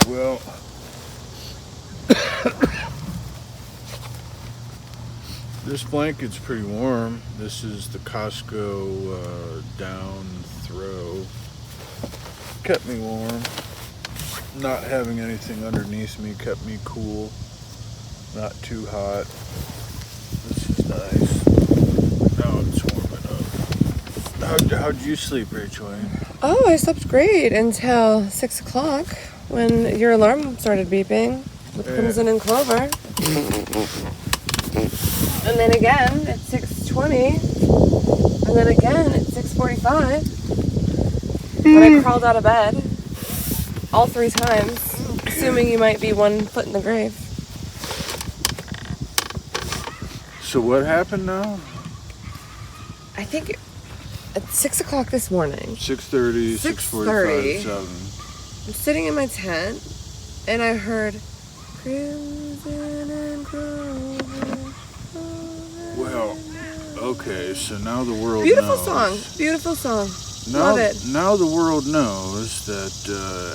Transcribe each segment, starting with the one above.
Well, this blanket's pretty warm. This is the Costco down throw. Kept me warm. Not having anything underneath me kept me cool. Not too hot. This is nice. Now it's warming up. How'd you sleep, Rachel? Oh, I slept great until 6 o'clock when your alarm started beeping with Crimson and Clover. And then again at 6:20. And then again at 6:45. When I crawled out of bed. All 3 times. Assuming you might be 1 foot in the grave. So what happened now? I think at 6 o'clock this morning. 6:30, 6:45, 7. I'm sitting in my tent, and I heard Crimson and Clover. Well, okay, so now the world Beautiful knows. Beautiful song. Now, Love it. Now the world knows that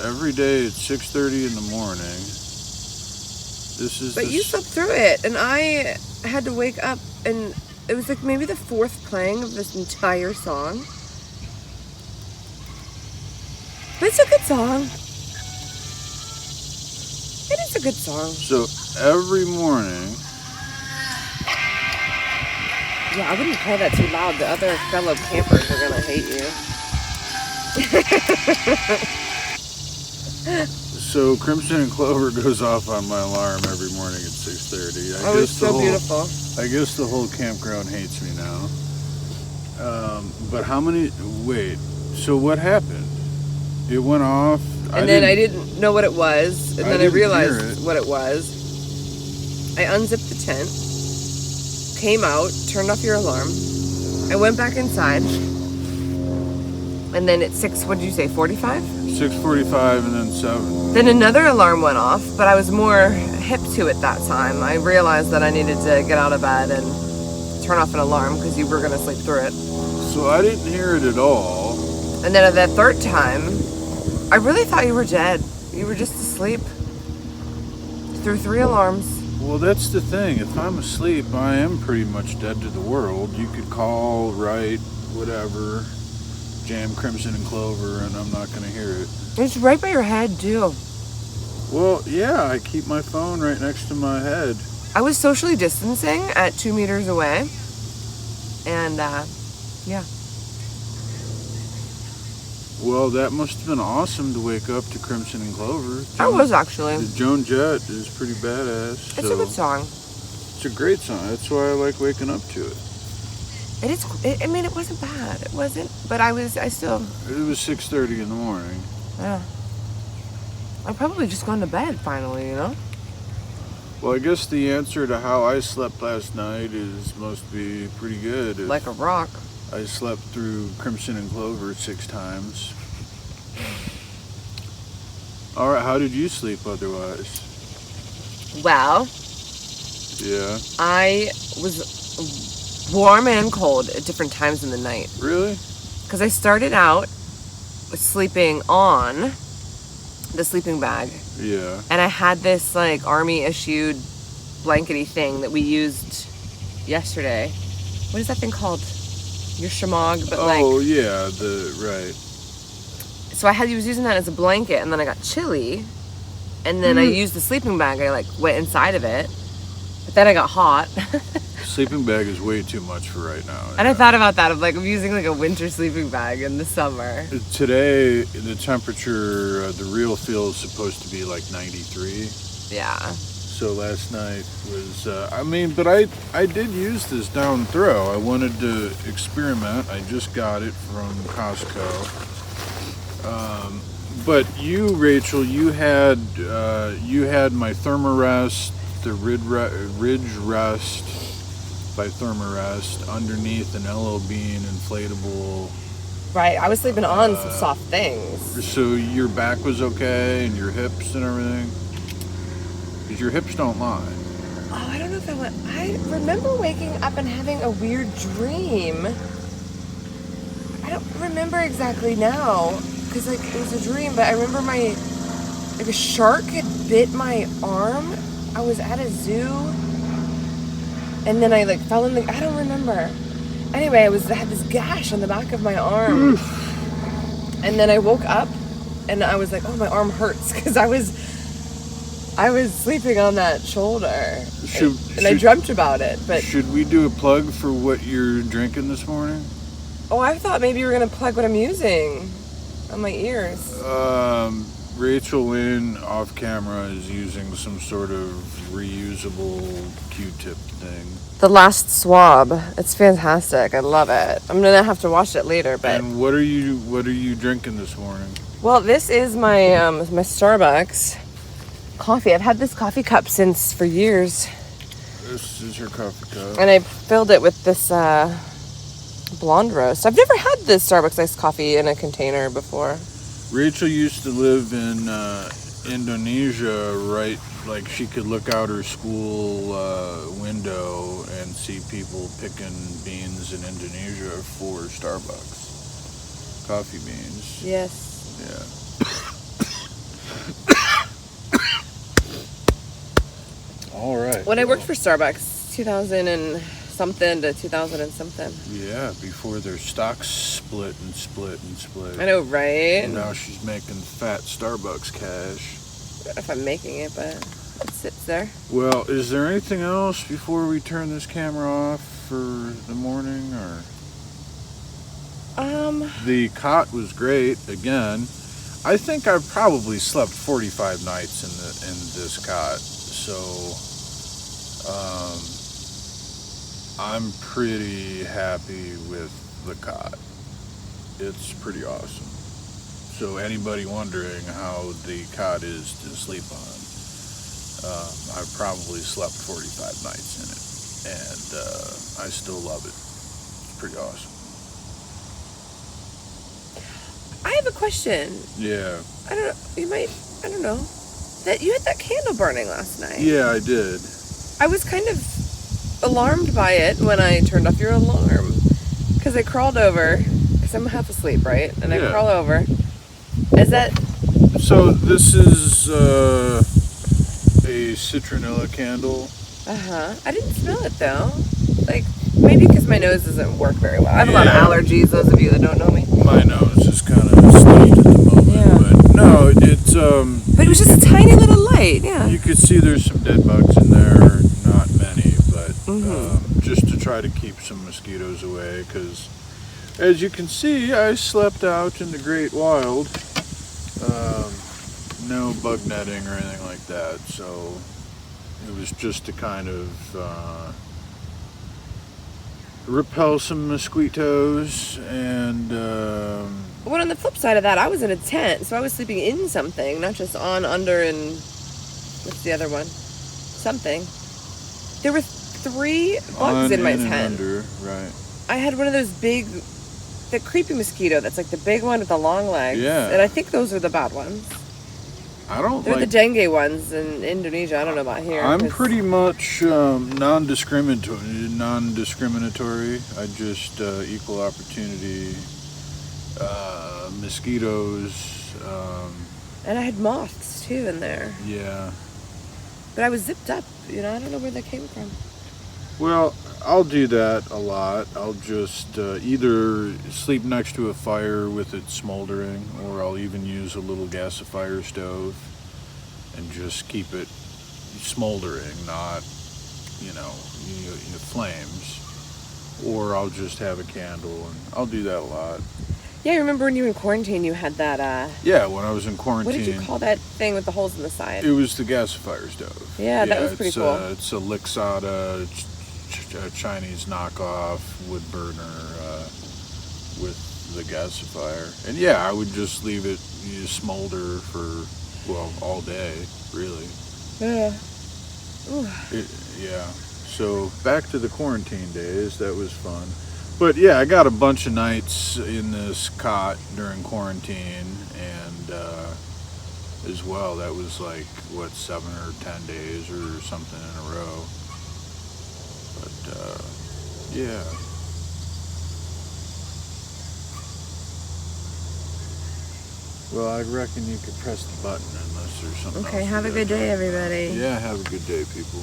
every day at 6:30 in the morning, this is. But you slept through it, and I had to wake up, and it was like maybe the 4th playing of this entire song. But it's a good song. It is a good song. So every morning. Yeah, I wouldn't play that too loud. The other fellow campers are gonna hate you. So Crimson and Clover goes off on my alarm every morning at 6:30. Oh, it's so beautiful. I guess the whole campground hates me now. But how many? Wait. So what happened? It went off. And then I didn't know what it was, and then I realized what it was. I unzipped the tent, came out, turned off your alarm. I went back inside, and then at 6, what did you say, 45? 6:45 and then 7. Then another alarm went off, but I was more hip to it that time. I realized that I needed to get out of bed and turn off an alarm because you were going to sleep through it. So I didn't hear it at all. And then at that 3rd time, I really thought you were dead. You were just asleep through 3 alarms. Well, that's the thing. If I'm asleep, I am pretty much dead to the world. You could call, write, whatever, jam Crimson and Clover, and I'm not going to hear it. It's right by your head, too. Well, yeah, I keep my phone right next to my head. I was socially distancing at 2 meters away. And, yeah. Well, that must have been awesome to wake up to Crimson and Clover. I was actually. The Joan Jett is pretty badass. It's a good song. It's a great song. That's why I like waking up to it. It is. I mean, it wasn't bad. It wasn't. But I still. It was 6:30 in the morning. Yeah. I'd probably just gone to bed finally, you know? Well, I guess the answer to how I slept last night must be pretty good. Like a rock. I slept through Crimson and Clover 6 times. All right, how did you sleep otherwise? Well, yeah. I was warm and cold at different times in the night. Really? Because I started out sleeping on the sleeping bag. Yeah. And I had this like army issued blankety thing that we used yesterday. What is that thing called? Your shamog, but like. Oh yeah, right. So I was using that as a blanket, and then I got chilly, and then I used the sleeping bag. I like went inside of it, but then I got hot. Sleeping bag is way too much for right now. And I thought about that. I'm using like a winter sleeping bag in the summer. Today, the temperature, the real feel is supposed to be like 93. Yeah. So last night was, but I did use this down throw. I wanted to experiment. I just got it from Costco. But you, Rachel, you had my Thermarest, the Ridge Rest by Thermarest underneath an LL Bean inflatable. Right, I was sleeping on some soft things. So your back was okay and your hips and everything? Because your hips don't lie. Oh, I don't know if I remember waking up and having a weird dream. I don't remember exactly now. because like it was a dream, but I remember a shark had bit my arm. I was at a zoo, and then I like fell in I don't remember. Anyway, I had this gash on the back of my arm, and then I woke up, and I was like, oh, my arm hurts, because I was sleeping on that shoulder, and I dreamt about it. But should we do a plug for what you're drinking this morning? Oh, I thought maybe you were gonna plug what I'm using on my ears. Rachel Lynn off camera is using some sort of reusable Q-tip thing. The Last Swab. It's fantastic. I love it. I'm gonna have to wash it later, but. And what are you drinking this morning? Well, this is my my Starbucks coffee. I've had this coffee cup for years. This is your coffee cup. And I filled it with this blonde roast. I've never had this Starbucks iced coffee in a container before. Rachel used to live in Indonesia, right? Like she could look out her school window and see people picking beans in Indonesia for Starbucks coffee beans. Yes. Yeah. All right. When I worked for Starbucks, 2000 and something to 2000 and something. Yeah, before their stocks split. I know, right? And now she's making fat Starbucks cash. If I'm making it, but it sits there. Well, is there anything else before we turn this camera off for the morning, or? The cot was great again. I think I've probably slept 45 nights in this cot, so I'm pretty happy with the cot. It's pretty awesome. So anybody wondering how the cot is to sleep on, I've probably slept 45 nights in it, and I still love it. It's pretty awesome. I have a question. Yeah. I don't know. That you had that candle burning last night. Yeah, I did. I was kind of alarmed by it when I turned off your alarm, because I crawled over, because I'm half asleep, right? And I crawl over. Is that... So this is a citronella candle. I didn't smell it though. Like, maybe because my nose doesn't work very well. I have a lot of allergies, those of you that don't know me. My nose is kind of stuffed at the moment. Yeah. But no, it's... But it was just a tiny little light, yeah. You could see there's some dead bugs in there. Not many, but just to try to keep some mosquitoes away, because as you can see, I slept out in the great wild. No bug netting or anything like that, so it was just to kind of repel some mosquitoes. And But on the flip side of that, I was in a tent, so I was sleeping in something, not just on, under, and what's the other one? Something. There were 3 bugs in my tent. Under, right. I had one of those big, the creepy mosquito that's like the big one with the long legs. Yeah. And I think those are the bad ones. They're the dengue ones in Indonesia. I don't know about here. I'm pretty much non-discriminatory. I just equal opportunity mosquitoes. And I had moths too in there. Yeah. But I was zipped up. I don't know where they came from. Well, I'll do that a lot. I'll just either sleep next to a fire with it smoldering, or I'll even use a little gasifier stove and just keep it smoldering, not, flames. Or I'll just have a candle, and I'll do that a lot. Yeah, I remember when you were in quarantine, you had that... Yeah, when I was in quarantine. What did you call that thing with the holes in the side? It was the gasifier stove. Yeah, that was pretty cool. It's a Lixada Chinese knockoff wood burner with the gasifier. And yeah, I would just leave it smolder for, all day, really. Yeah. Yeah. So back to the quarantine days, that was fun. But yeah, I got a bunch of nights in this cot during quarantine, and as well, that was like, 7 or 10 days or something in a row. But yeah. Well, I reckon you could press the button unless there's something else. Okay, have a good day, everybody. Yeah, have a good day, people.